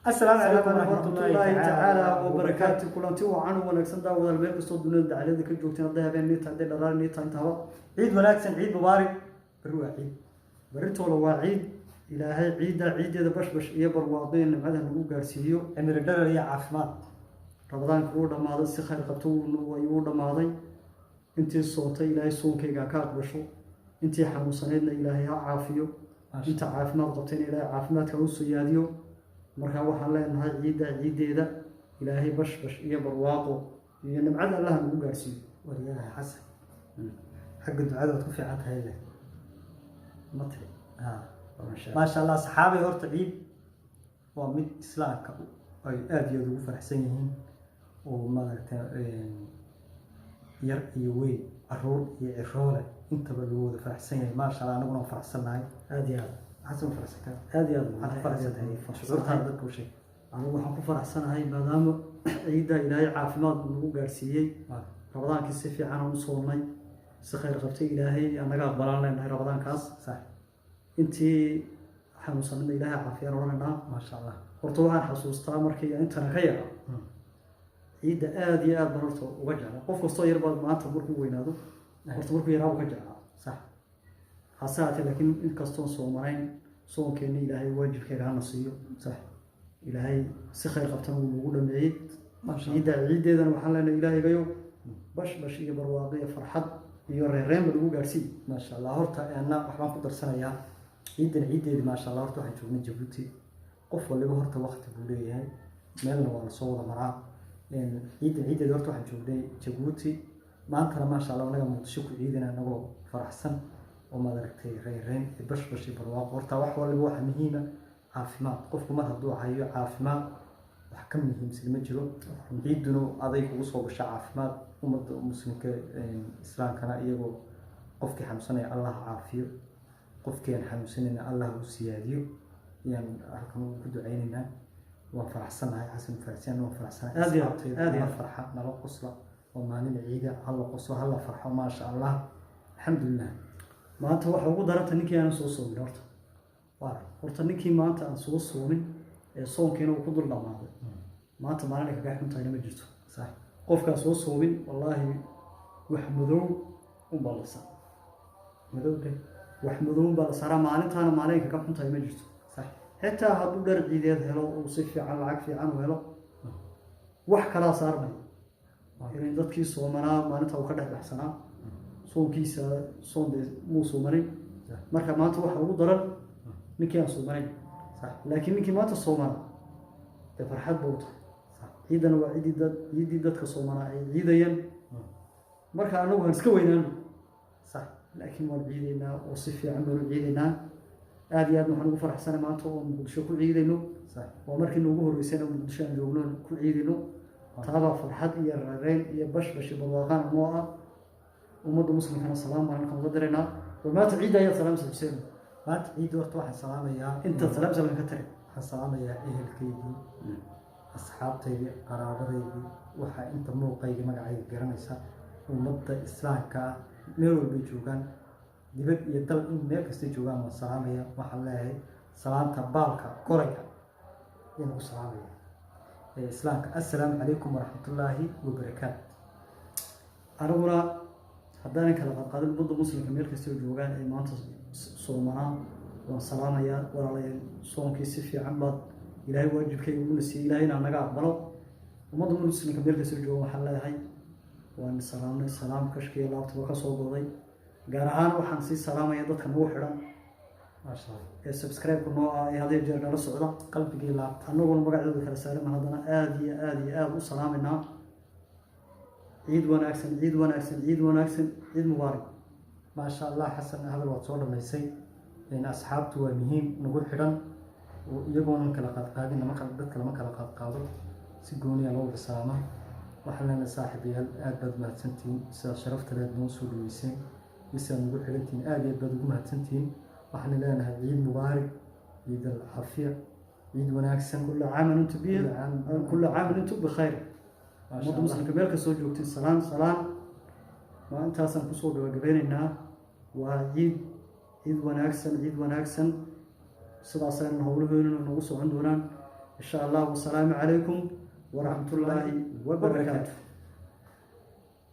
السلام عليكم ورحمة الله تعالى وبركاته. كلنتي وعنو ونكسن دا ودا meel kasto dunida dacalada ka joogteen haday habeen tahay dhalaalni tahay intaba ciid wanaagsan ciid mubaarak barwa ciid baritoolo waa ciid ilaahay ciideeda bashbash iyo barwaaqeen nimcada lagu gaarsiiyo amir dhalal iyo caafimaad rabadaan ku dhamaado si khayr qabto uu dhamaaday intii sootay ilaahay soonkayga ka aqbasho intii xanuunsaneedna ilaahay ha caafiyo inta caafimaad qabteen ilaahay caafimaadka u soo yaadiyo marka waxaan leenahay ciideeda ilaahay bashbash iyo barwaaqo iyo nimcada Allah nagu gaarsiiyo wariyaha xasan xagga ducada ku fiican tahay le matri ma sha Allah saxaabay horta ciid waa mid islaamka ay aad iyo ugu faraxsan yihiin oo maaragtay yar iyo weyn aroor iyo ciroole intaba lagu wada faraxsan yahay ma sha Allah anaguna faraxsanahay aad iyo حسن فرحتك هذه أنا فرحتها شعورها بدك وشيء أنا وحنا فرحسنا هاي ما دام عيدا إلهي عافمات نقول جارسية رمضان كسيف عنا وصومي سخير غبتي إلهي أنا قاعد براني إن رمضان كاس صح أنتي حنوصلنا إلهي عافية رونا ما شاء الله وطبعا حسوس تامركي أنت نخير عيدا آدي بررته وجهنا قف الصير بعد ما أنت بركو وينادو بركو يراو وجهنا صح حسات لكن الكستون صومين صوم كان إلهي واجب كذا نصيو صح إلهي سخير قبتنا وجودا بعيد ما شاء الله عيد إذا وحنا إلهي جيو باش يبرواقية فرحة يوريرين بالوجود جالسين ما شاء الله هرتا أنا أحنا قدر سنة يا عيد ما شاء الله هرتا حنشوف من جبوتي قف ولا هرتا وقت بوليه هاي مالنا ولا صودا مرة لأن عيد هرتا حنشوف جبوتي ما أنت ما شاء الله أنا متشوف عيدنا أنا فرح سنة وما دركتي غيرين بش برواق ورتا wax walba wax muhiim ah caafimaad qofku ma haduu hayo caafimaad wax ka muhiimsan ma jiro ciiduna aday kugu soo gashay caafimaad umada muslimka islaamkana iyagoo qofkii xanuunsanay Allah caafiyo qofkii aan xanuunsanayna Allah u siyaadiyo yaan halkan ku duceynayna waan faraxsanahay xasan farxsan waan faraxsanahay aad farxa nala qosla oo maalin ciida Allah qosla Allah farxo ma sha Allah alxamdulillah maanta waxa ugu daranta ninkii aan soo soomin horta ninkii maanta aan soo soomin ee soonkiina uu ku dul dhamaaday maanta maalin kaga xuntahay ma jirto sax qofka soo soomin wallahi wax madow u balasa madowga wax madow baa sara maalintaana maalin kaga xuntahay ma jirto sax xitaa hadduu dhar ciideed helo oo si fiican lacag fiican u helo wax kala saarmay in dadkii soomanaa maalinta uu ka dhaxsanaa soonkiisa soonde muu soomanin marka maanta waxa ugu daran ninkii aan soomanin laakiin ninkii maanta soomana ee farxad bawta ciidana waa ciidii dadka soomana ay ciidayaan marka anagu aan iska weynaano sax laakiin waan ciidaynaa oo si fiican baan u ciidaynaa aad iyo aad waxaan ugu faraxsanahay maanta oo muqdisho ku ciidayno waa markii noogu horeysay oo muqdisho aan joogno ku ciidayno taaba farxad iyo rareyn iyo bashbash barwaaqan oo ah ummadda muslimkana salaam aan ka qadarina وما تعيد يا سلام حسين ما تعيد وقت واحد سلام يا انت سلام كتر سلام يا اهل كيدي اصحابتي قرابتي waxa inta muuqayga magacayga garanaysa ummadda islaamka meel walba joogan dibad iyo dal in meel kasta joogan ma salaamaya waxa leeyahay salaanta baalka koraya inuu salaamaya islaamka assalaamu alaykum warahmatullaahi wabarakaatuh araguna haddana kala qadqadin ummadda muslimka meel kasta joogan ay maanta soomanaa waan salaamayaa walaalayaal soonkii si fiican baad ilaahay waajibkayga ugu nasiiyay ilaahayna naga aqbalo ummadda muslimka meel kasta joogan waxaan leeyahay waan salaamnay salaam kashkiya laabtaba ka soo goday gaar ahaan waxaan sii salaamaya dadka nagu xidhan maasha Allah ee subscribe-ku noo ah ee hadii jeer nala socda qalbigii laabta annaguna magacooda kala saaran haddana aad iyo aad u salaaminaa عيد وناكسن عيد مبارك ما شاء الله حسن هذا الوصول ميسي لأن أصحابته ومهم نقول حرام ويجون كلا قد قادين ما كلا بد كلا ما كلا قد قادوا سجوني الله بسلامة وحنا صاحبي أبد ما سنتين شرفت له نوصل ويسين يسأل نقول حرامتين أبد ما سنتين وحنا لنا عيد مبارك عيد العافية عيد وناكسن كل عام وأنتم بخير كل عام وأنتم بخير ummadda muslimka meel kastoo joogtay salaan ma intaasaan kusoo gabagabaynaynaa waa ciid wanaagsan sidaasayna howlaheenu nagu socon doonaan إن شاء الله والسلام عليكم ورحمة الله وبركاته.